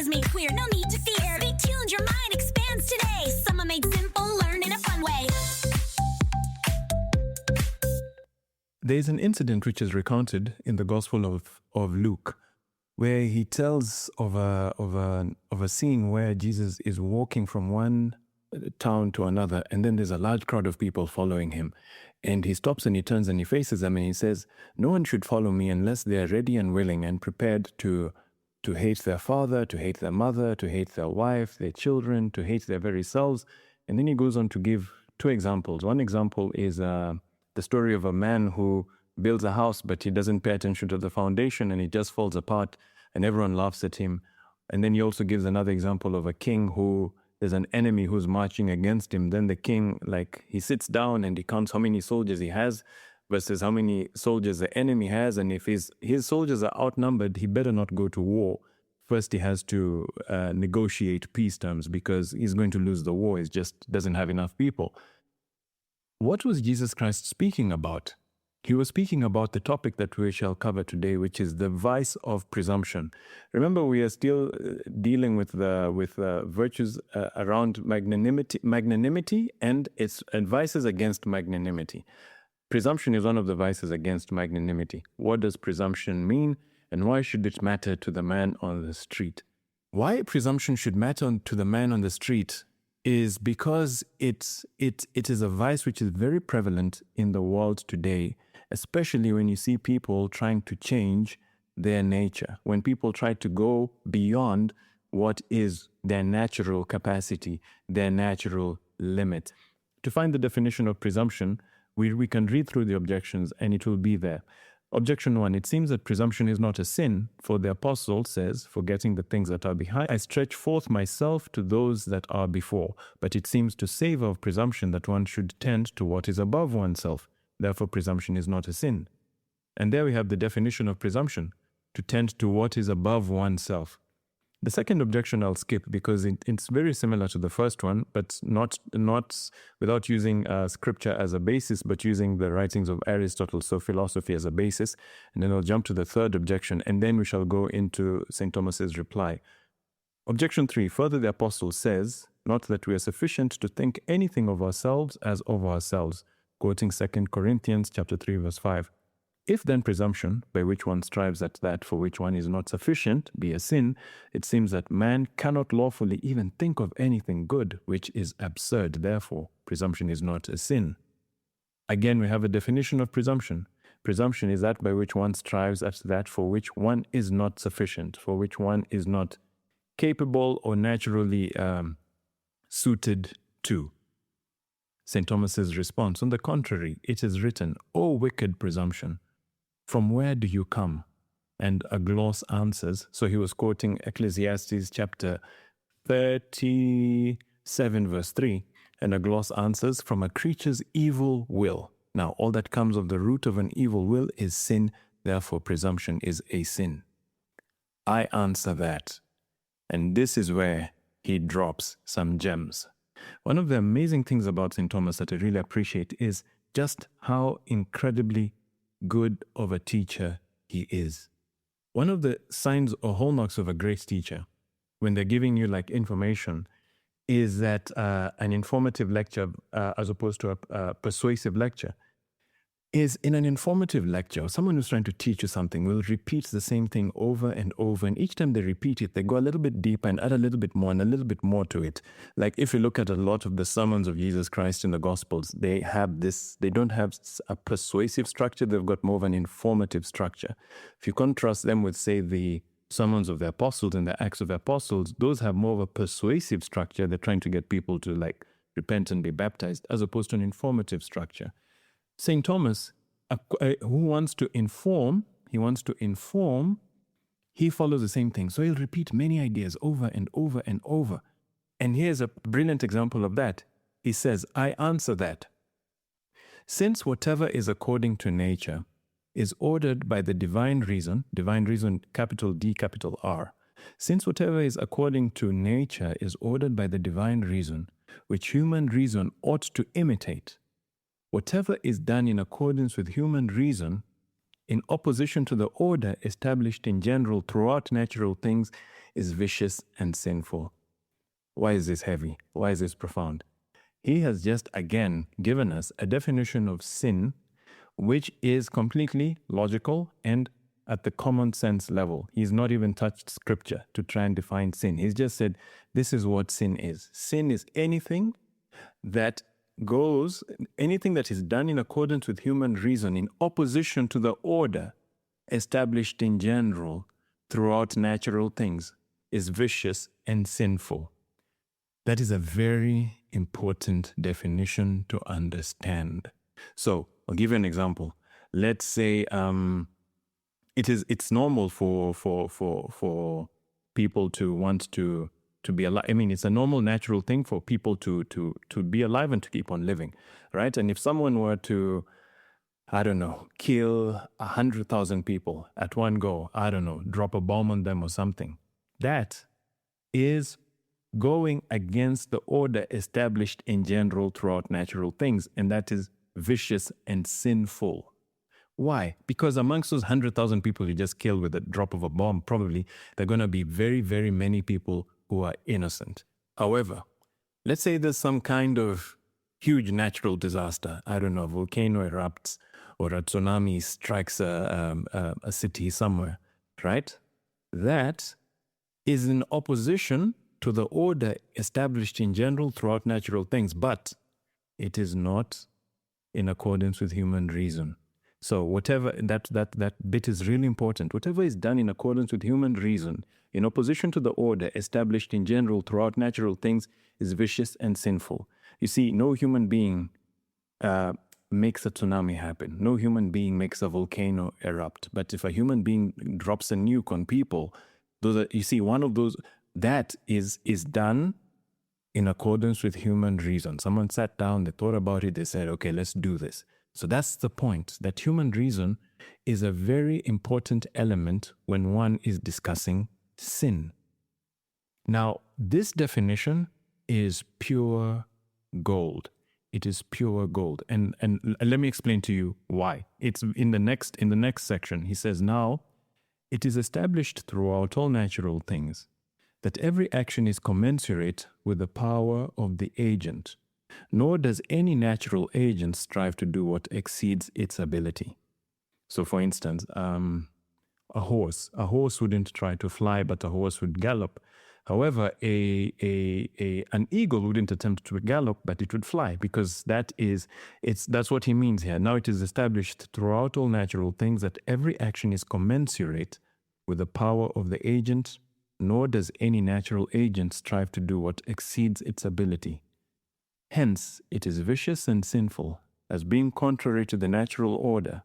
is made queer, no need to fear. Be tuned, your mind expands today. Summa Made Simple, learn in a fun way. There is an incident which is recounted in the Gospel of Luke, where he tells of a scene where Jesus is walking from one town to another, and then there's a large crowd of people following him. And he stops and he turns and he faces them and he says, "No one should follow me unless they are ready and willing and prepared to hate their father, to hate their mother, to hate their wife, their children, to hate their very selves." And then he goes on to give two examples. One example is the story of a man who builds a house, but he doesn't pay attention to the foundation and it just falls apart and everyone laughs at him. And then he also gives another example of a king who there's an enemy who's marching against him. Then the king, he sits down and he counts how many soldiers he has versus how many soldiers the enemy has. And if his soldiers are outnumbered, he better not go to war. First, he has to negotiate peace terms because he's going to lose the war. He just doesn't have enough people. What was Jesus Christ speaking about? He was speaking about the topic that we shall cover today, which is the vice of presumption. Remember, we are still dealing with the virtues around magnanimity and its vices against magnanimity. Presumption is one of the vices against magnanimity. What does presumption mean, and why should it matter to the man on the street? Why presumption should matter to the man on the street is because it is a vice which is very prevalent in the world today, especially when you see people trying to change their nature, when people try to go beyond what is their natural capacity, their natural limit. To find the definition of presumption, we can read through the objections and it will be there. Objection 1, it seems that presumption is not a sin, for the apostle says, forgetting the things that are behind, I stretch forth myself to those that are before. But it seems to savor of presumption that one should tend to what is above oneself. Therefore, presumption is not a sin. And there we have the definition of presumption, to tend to what is above oneself. The second objection I'll skip because it's very similar to the first one, but not without using scripture as a basis, but using the writings of Aristotle, so philosophy as a basis. And then I'll jump to the third objection, and then we shall go into St. Thomas's reply. Objection 3, further the apostle says, not that we are sufficient to think anything of ourselves as of ourselves, quoting 2 Corinthians chapter 3, verse 5. If then presumption, by which one strives at that for which one is not sufficient, be a sin, it seems that man cannot lawfully even think of anything good, which is absurd. Therefore, presumption is not a sin. Again, we have a definition of presumption. Presumption is that by which one strives at that for which one is not sufficient, for which one is not capable or naturally suited to. St. Thomas's response, on the contrary, it is written, O wicked presumption, from where do you come? And a gloss answers, so he was quoting Ecclesiastes chapter 37 verse 3, and a gloss answers, from a creature's evil will. Now, all that comes of the root of an evil will is sin, therefore presumption is a sin. I answer that, and this is where he drops some gems. One of the amazing things about St. Thomas that I really appreciate is just how incredibly good of a teacher he is. One of the signs or hallmarks of a great teacher, when they're giving you information, is that an informative lecture, as opposed to a persuasive lecture, is in an informative lecture, someone who's trying to teach you something will repeat the same thing over and over. And each time they repeat it, they go a little bit deeper and add a little bit more and a little bit more to it. Like if you look at a lot of the sermons of Jesus Christ in the Gospels, they don't have a persuasive structure. They've got more of an informative structure. If you contrast them with, say, the sermons of the apostles and the Acts of the Apostles, those have more of a persuasive structure. They're trying to get people to repent and be baptized, as opposed to an informative structure. St. Thomas, who wants to inform, he follows the same thing. So he'll repeat many ideas over and over and over. And here's a brilliant example of that. He says, I answer that. Since whatever is according to nature is ordered by the divine reason, capital D, capital R. Since whatever is according to nature is ordered by the divine reason, which human reason ought to imitate, whatever is done in accordance with human reason in opposition to the order established in general throughout natural things is vicious and sinful. Why is this heavy? Why is this profound? He has just again given us a definition of sin, which is completely logical and at the common sense level. He's not even touched scripture to try and define sin. He's just said, this is what sin is. Sin is anything that is done in accordance with human reason in opposition to the order established in general throughout natural things is vicious and sinful. That is a very important definition to understand. So I'll give you an example. Let's say it's normal for people to want to be alive. I mean, it's a normal, natural thing for people to be alive and to keep on living, right? And if someone were to, I don't know, kill 100,000 people at one go, I don't know, drop a bomb on them or something, that is going against the order established in general throughout natural things, and that is vicious and sinful. Why? Because amongst those 100,000 people you just kill with a drop of a bomb, probably there are going to be very, very many people who are innocent. However, let's say there's some kind of huge natural disaster. I don't know, a volcano erupts or a tsunami strikes a city somewhere, right? That is in opposition to the order established in general throughout natural things, but it is not in accordance with human reason. So whatever, that bit is really important. Whatever is done in accordance with human reason, in opposition to the order established in general throughout natural things, is vicious and sinful. You see, no human being makes a tsunami happen. No human being makes a volcano erupt. But if a human being drops a nuke on people, you see, one of those, that is done in accordance with human reason. Someone sat down, they thought about it, they said, okay, let's do this. So that's the point, that human reason is a very important element when one is discussing sin. Now, this definition is pure gold. It is pure gold. And let me explain to you why. It's in the next section. He says, now, it is established throughout all natural things that every action is commensurate with the power of the agent, nor does any natural agent strive to do what exceeds its ability. So, for instance, a horse wouldn't try to fly, but a horse would gallop. However, an eagle wouldn't attempt to gallop, but it would fly, because that's what he means here. Now it is established throughout all natural things that every action is commensurate with the power of the agent, nor does any natural agent strive to do what exceeds its ability. Hence, it is vicious and sinful, as being contrary to the natural order,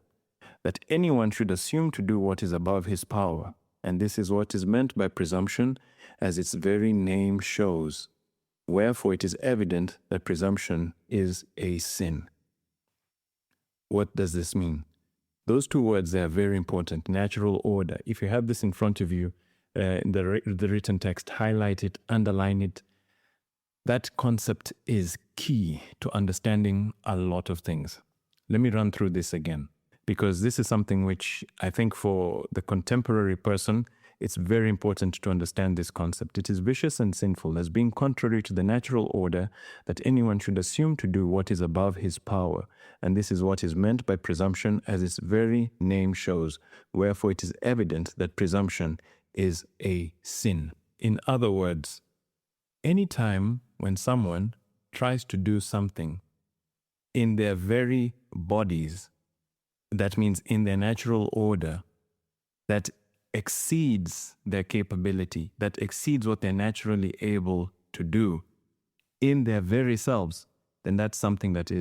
that anyone should assume to do what is above his power, and this is what is meant by presumption, as its very name shows. Wherefore it is evident that presumption is a sin. What does this mean? Those two words, they are very important. Natural order. If you have this in front of you, in the written text, highlight it, underline it. That concept is key to understanding a lot of things. Let me run through this again, because this is something which I think for the contemporary person, it's very important to understand this concept. It is vicious and sinful, as being contrary to the natural order, that anyone should assume to do what is above his power. And this is what is meant by presumption, as its very name shows. Wherefore it is evident that presumption is a sin. In other words, anytime when someone tries to do something in their very bodies, that means in their natural order, that exceeds their capability, that exceeds what they're naturally able to do in their very selves, then that's something that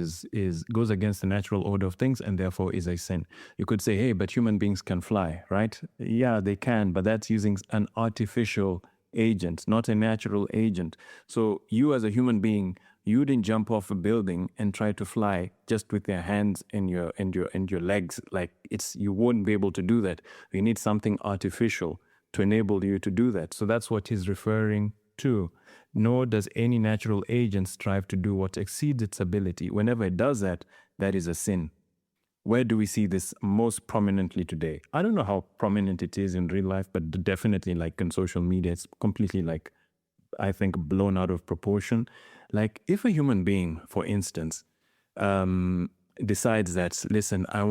goes against the natural order of things and therefore is a sin. You could say, hey, but human beings can fly, right? Yeah, they can, but that's using an artificial agent, not a natural agent. So you as a human being, you didn't jump off a building and try to fly just with your hands and your legs. Like you wouldn't be able to do that. You need something artificial to enable you to do that. So that's what he's referring to. Nor does any natural agent strive to do what exceeds its ability. Whenever it does that, that is a sin. where do we see this most prominently today? I don't know how prominent it is in real life, but definitely like in social media, it's completely like, I think, blown out of proportion. Like if a human being, for instance, decides that, listen, I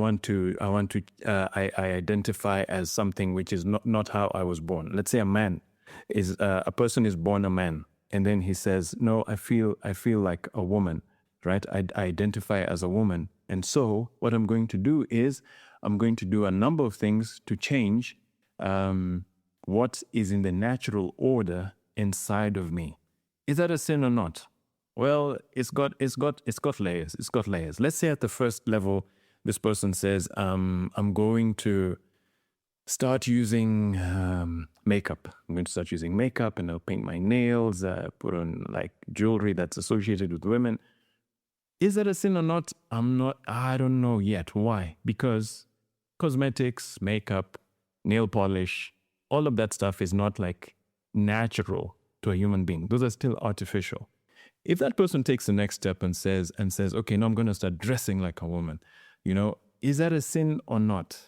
identify as something which is not how I was born. Let's say a person is born a man, and then he says, no, I feel like a woman, right? I identify as a woman. And so what I'm going to do is I'm going to do a number of things to change what is in the natural order inside of me. Is that a sin or not? Well, it's got layers. It's got layers. Let's say at the first level, this person says, I'm going to start using makeup. I'm going to start using makeup, and I'll paint my nails, put on like jewelry that's associated with women. Is that a sin or not? I don't know yet. Why? Because cosmetics, makeup, nail polish, all of that stuff is not like natural to a human being. Those are still artificial. If that person takes the next step and says, okay, now I'm going to start dressing like a woman, is that a sin or not?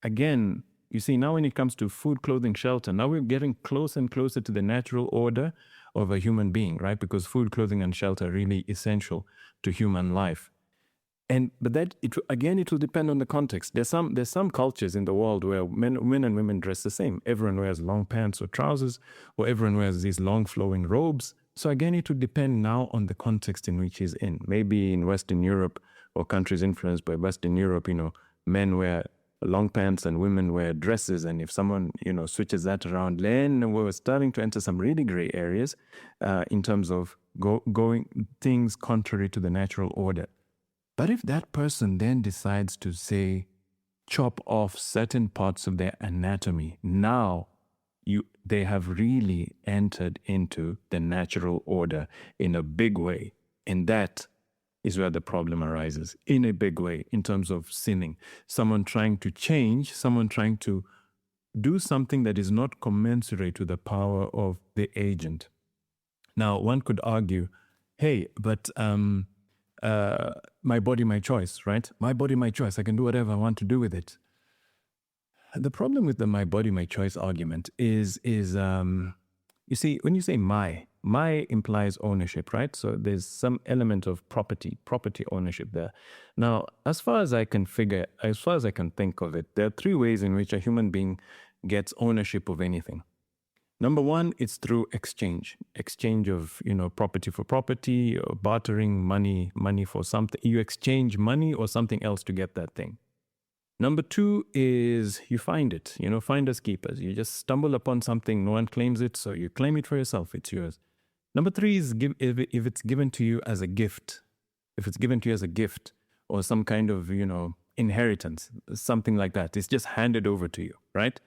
Again, you see, now when it comes to food, clothing, shelter, now we're getting closer and closer to the natural order of a human being, right? Because food, clothing, and shelter are really essential to human life. But it will depend on the context. There's some cultures in the world where men and women dress the same. Everyone wears long pants or trousers, or everyone wears these long flowing robes. So again, it would depend now on the context in which he's in. Maybe in Western Europe or countries influenced by Western Europe, men wear long pants and women wear dresses. And if someone, switches that around, then we're starting to enter some really gray areas in terms of going things contrary to the natural order. But if that person then decides to say, chop off certain parts of their anatomy, now they have really entered into the natural order in a big way. And that is where the problem arises, in a big way, in terms of sinning. Someone trying to change, someone trying to do something that is not commensurate to the power of the agent. Now, one could argue, hey, but my body, my choice, right? My body, my choice. I can do whatever I want to do with it. The problem with the my body, my choice argument is you see, when you say my implies ownership, right? So there's some element of property ownership there. Now, as far as I can think of it, there are three ways in which a human being gets ownership of anything. Number one, it's through exchange of, property for property, or bartering money for something. You exchange money or something else to get that thing. Number two is you find it, finders keepers. You just stumble upon something, no one claims it, so you claim it for yourself, it's yours. Number three is if it's given to you as a gift. If it's given to you as a gift or some kind of, inheritance, something like that. It's just handed over to you, right?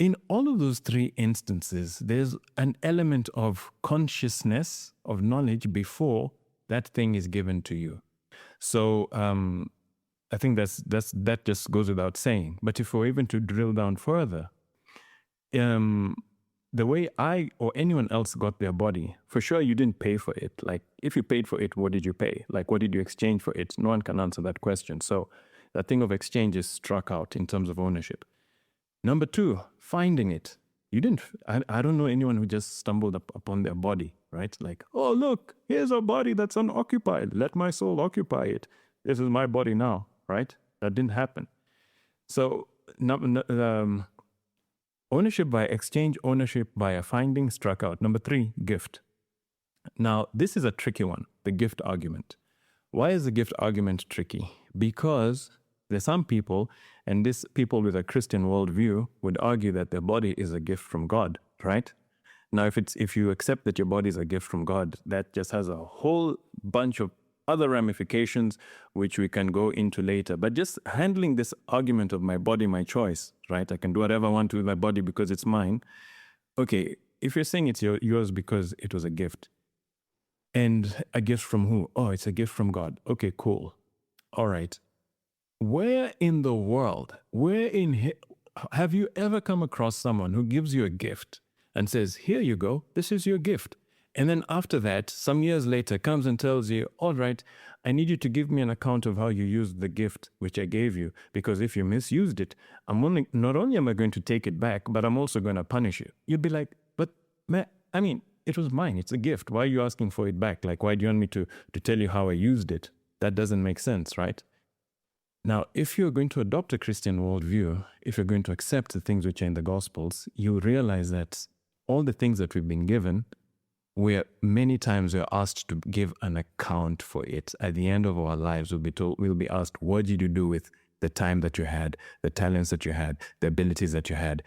In all of those three instances, there's an element of consciousness, of knowledge before that thing is given to you. So I think that just goes without saying. But if we're even to drill down further, the way I or anyone else got their body, for sure you didn't pay for it. Like if you paid for it, what did you pay? Like what did you exchange for it? No one can answer that question. So that thing of exchange is struck out in terms of ownership. Number two, finding it. You didn't, I don't know anyone who just stumbled upon their body, right? Like, oh, look, here's a body that's unoccupied. Let my soul occupy it. This is my body now, right? That didn't happen. So ownership by exchange, ownership by a finding struck out. Number three, gift. Now, this is a tricky one, the gift argument. Why is the gift argument tricky? Because there's some people, and these people with a Christian worldview would argue that their body is a gift from God, right? Now, if you accept that your body is a gift from God, that just has a whole bunch of other ramifications, which we can go into later. But just handling this argument of my body, my choice, right? I can do whatever I want to with my body because it's mine. Okay, if you're saying it's yours because it was a gift, and a gift from who? Oh, it's a gift from God. Okay, cool. All right. Where in the world, have you ever come across someone who gives you a gift and says, here you go, this is your gift, And then after that, some years later, comes and tells you, all right, I need you to give me an account of how you used the gift which I gave you, because if you misused it, not only am I going to take it back, but I'm also going to punish you. You'd be like, but I mean, it was mine. It's a gift. Why are you asking for it back? Like, why do you want me to tell you how I used it? That doesn't make sense, right? Now, if you're going to adopt a Christian worldview, if you're going to accept the things which are in the Gospels, you realize that all the things that we've been given, many times we're asked to give an account for it. At the end of our lives, we'll be asked, what did you do with the time that you had, the talents that you had, the abilities that you had,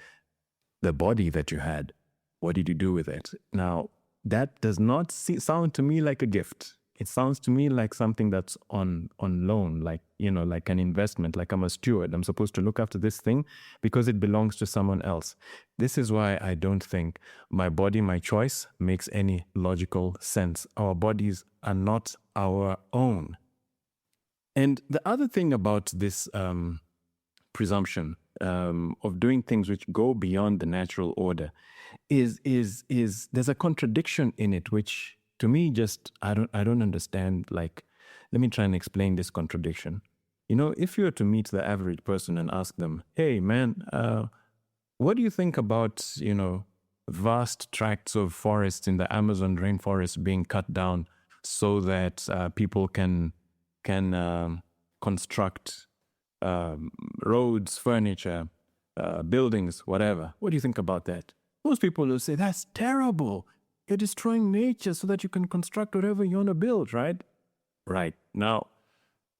the body that you had? What did you do with it? Now, that does not sound to me like a gift. It sounds to me like something that's on loan, like, like an investment, like I'm a steward. I'm supposed to look after this thing because it belongs to someone else. This is why I don't think my body, my choice makes any logical sense. Our bodies are not our own. And the other thing about this presumption of doing things which go beyond the natural order is there's a contradiction in it, which to me, I don't understand. Like, let me try and explain this contradiction. If you were to meet the average person and ask them, hey, man, what do you think about, vast tracts of forests in the Amazon rainforest being cut down so that people can construct roads, furniture, buildings, whatever. What do you think about that? Most people will say, that's terrible. You're destroying nature so that you can construct whatever you want to build, right? Right. Now,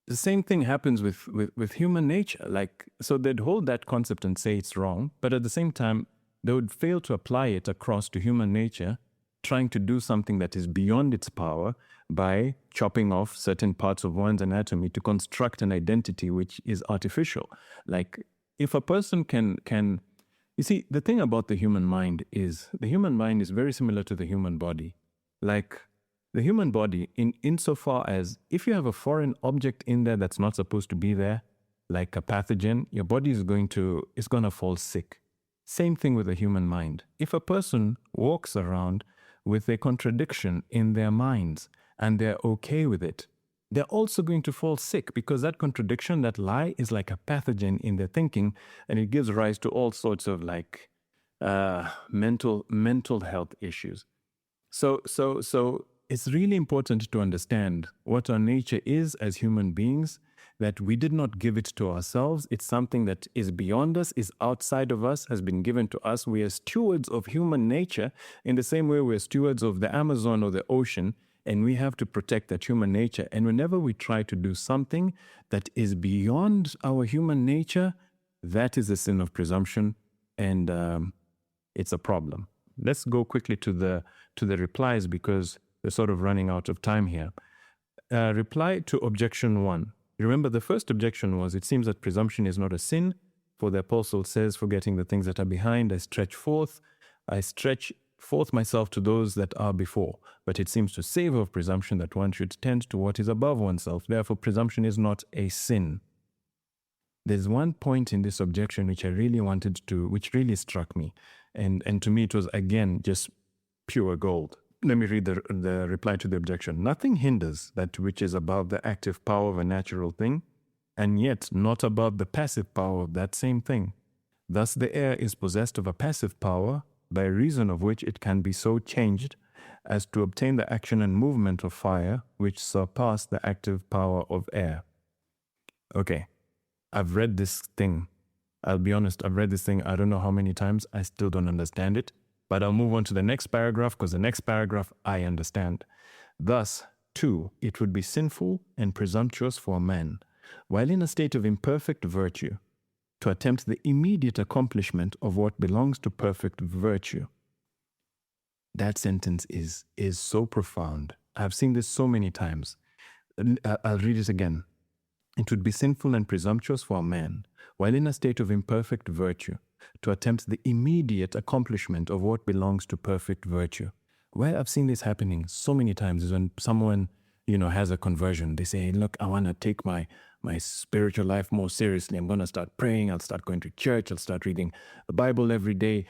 the same thing happens with human nature. Like, so they'd hold that concept and say it's wrong, but at the same time, they would fail to apply it across to human nature, trying to do something that is beyond its power by chopping off certain parts of one's anatomy to construct an identity which is artificial. Like, if a person can you see, the thing about the human mind is very similar to the human body. Like, the human body, insofar as if you have a foreign object in there that's not supposed to be there, like a pathogen, your body is going to fall sick. Same thing with the human mind. If a person walks around with a contradiction in their minds and they're okay with it, they're also going to fall sick, because that contradiction, that lie, is like a pathogen in their thinking, and it gives rise to all sorts of like mental health issues. So it's really important to understand what our nature is as human beings, that we did not give it to ourselves. It's something that is beyond us, is outside of us, has been given to us. We are stewards of human nature in the same way we're stewards of the Amazon or the ocean. And we have to protect that human nature. And whenever we try to do something that is beyond our human nature, that is a sin of presumption, and it's a problem. Let's go quickly to the replies, because we're sort of running out of time here. Reply to objection 1. Remember, the first objection was, it seems that presumption is not a sin, for the apostle says, forgetting the things that are behind, I stretch forth myself to those that are before. But it seems to savor of presumption that one should tend to what is above oneself. Therefore, presumption is not a sin. There's one point in this objection which which really struck me. And to me, it was, again, just pure gold. Let me read the reply to the objection. Nothing hinders that which is above the active power of a natural thing, and yet not above the passive power of that same thing. Thus, the air is possessed of a passive power, by reason of which it can be so changed as to obtain the action and movement of fire, which surpass the active power of air. Okay, I've read this thing. I'll be honest, I've read this thing I don't know how many times. I still don't understand it. But I'll move on to the next paragraph, because the next paragraph I understand. Thus, too, it would be sinful and presumptuous for a man, while in a state of imperfect virtue, to attempt the immediate accomplishment of what belongs to perfect virtue. That sentence is so profound. I've seen this so many times. I'll read it again. It would be sinful and presumptuous for a man, while in a state of imperfect virtue, to attempt the immediate accomplishment of what belongs to perfect virtue. Where I've seen this happening so many times is when someone, has a conversion. They say, look, I want to take my spiritual life more seriously. I'm going to start praying. I'll start going to church. I'll start reading the Bible every day.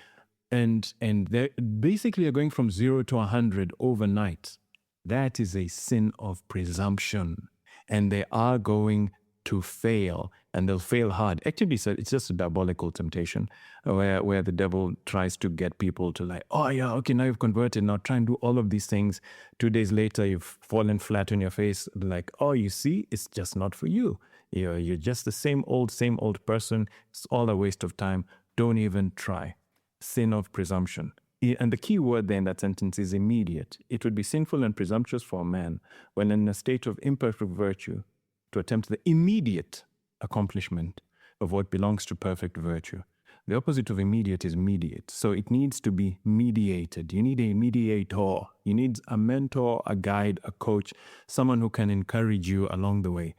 and they basically are going from 0 to 100 overnight. That is a sin of presumption, and they are going to fail, and they'll fail hard. Actually, so it's just a diabolical temptation where the devil tries to get people to like, oh yeah, okay, now you've converted, now try and do all of these things. 2 days later, you've fallen flat on your face, like, oh, you see, it's just not for you. You're just the same old person. It's all a waste of time. Don't even try. Sin of presumption. And the key word there in that sentence is immediate. It would be sinful and presumptuous for a man when in a state of imperfect virtue to attempt the immediate accomplishment of what belongs to perfect virtue. The opposite of immediate is mediate. So it needs to be mediated. You need a mediator. You need a mentor, a guide, a coach, someone who can encourage you along the way.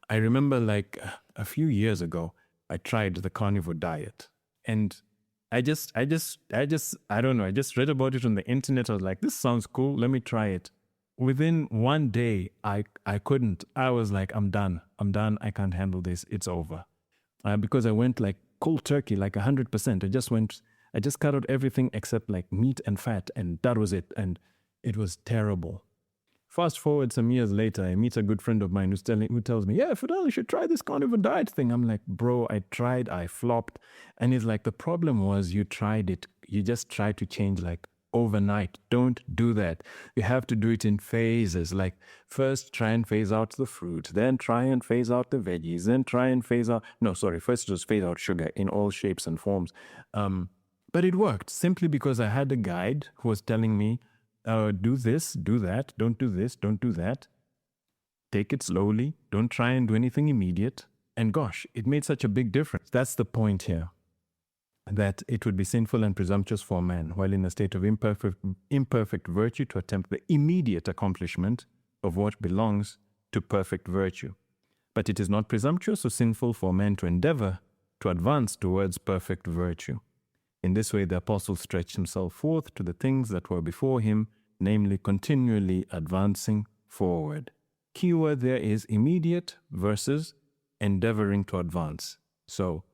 I remember like a few years ago, I tried the carnivore diet, and I just don't know. I just read about it on the internet. I was like, this sounds cool. Let me try it. Within one day, I couldn't. I was like, I'm done. I can't handle this. It's over. Because I went like cold turkey, like 100%. I just cut out everything except like meat and fat, and that was it. And it was terrible. Fast forward some years later, I meet a good friend of mine who tells me, yeah, Fidel, you should try this carnivore diet thing. I'm like, bro, I tried, I flopped. And he's like, the problem was you tried it. You just tried to change like overnight. Don't do that. You have to do it in phases. Like first try and phase out the fruit, then try and phase out the veggies, then try and first just phase out sugar in all shapes and forms. But it worked simply because I had a guide who was telling me, do this, do that, don't do this, don't do that. Take it slowly. Don't try and do anything immediate. And gosh, it made such a big difference. That's the point here. That it would be sinful and presumptuous for a man, while in a state of imperfect virtue, to attempt the immediate accomplishment of what belongs to perfect virtue. But it is not presumptuous or sinful for a man to endeavor to advance towards perfect virtue. In this way, the apostle stretched himself forth to the things that were before him, namely continually advancing forward. Keyword there is immediate versus endeavoring to advance. So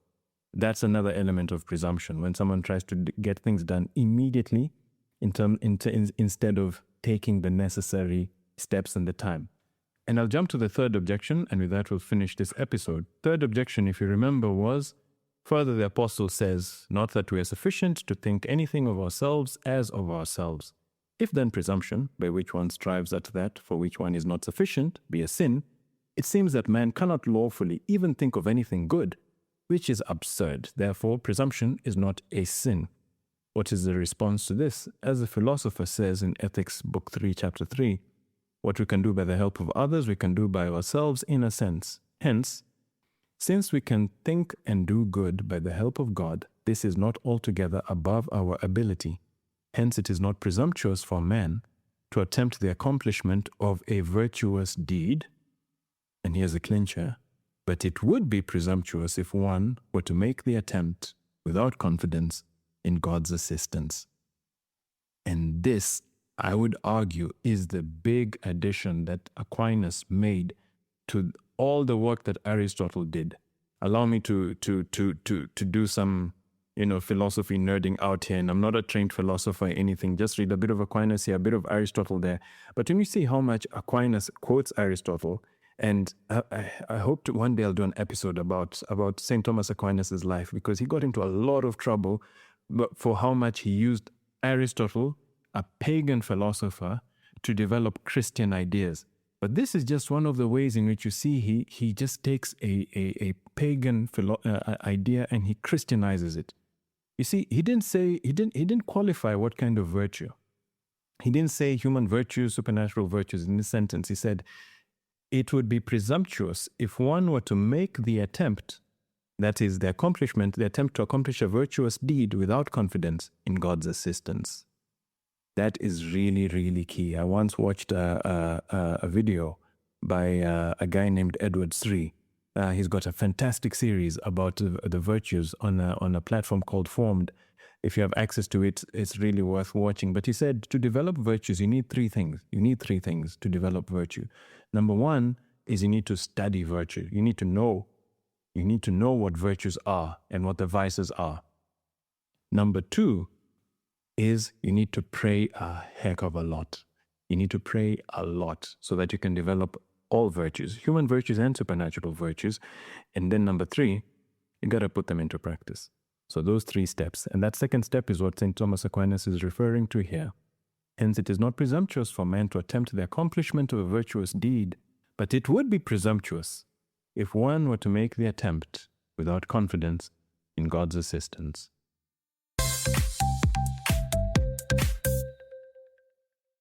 that's another element of presumption. When someone tries to get things done immediately instead of taking the necessary steps and the time. And I'll jump to the third objection, and with that we'll finish this episode. Third objection, if you remember, was, further the apostle says, not that we are sufficient to think anything of ourselves as of ourselves. If then presumption, by which one strives at that for which one is not sufficient, be a sin, it seems that man cannot lawfully even think of anything good, which is absurd. Therefore, presumption is not a sin. What is the response to this? As the philosopher says in Ethics, Book 3, Chapter 3, what we can do by the help of others, we can do by ourselves in a sense. Hence, since we can think and do good by the help of God, this is not altogether above our ability. Hence, it is not presumptuous for man to attempt the accomplishment of a virtuous deed. And here's a clincher. But it would be presumptuous if one were to make the attempt without confidence in God's assistance. And this, I would argue, is the big addition that Aquinas made to all the work that Aristotle did. Allow me to do some, philosophy nerding out here. And I'm not a trained philosopher or anything. Just read a bit of Aquinas here, a bit of Aristotle there. But when you see how much Aquinas quotes Aristotle, and I hope to one day I'll do an episode about St. Thomas Aquinas' life, because he got into a lot of trouble for how much he used Aristotle, a pagan philosopher, to develop Christian ideas. But this is just one of the ways in which you see he just takes a pagan idea and he Christianizes it. You see, he didn't qualify what kind of virtue. He didn't say human virtues, supernatural virtues in this sentence. He said, it would be presumptuous if one were to make the attempt, that is, the attempt to accomplish a virtuous deed without confidence in God's assistance. That is really, really key. I once watched a video by a guy named Edward Sri. He's got a fantastic series about the virtues on a platform called Formed. If you have access to it, it's really worth watching. But he said to develop virtues, you need three things. You need three things to develop virtue. Number one is you need to study virtue. You need to know what virtues are and what the vices are. Number two is you need to pray a heck of a lot. You need to pray a lot so that you can develop all virtues, human virtues and supernatural virtues. And then number 3, you got to put them into practice. So those 3 steps. And that second step is what St. Thomas Aquinas is referring to here. Hence, it is not presumptuous for man to attempt the accomplishment of a virtuous deed, but it would be presumptuous if one were to make the attempt without confidence in God's assistance.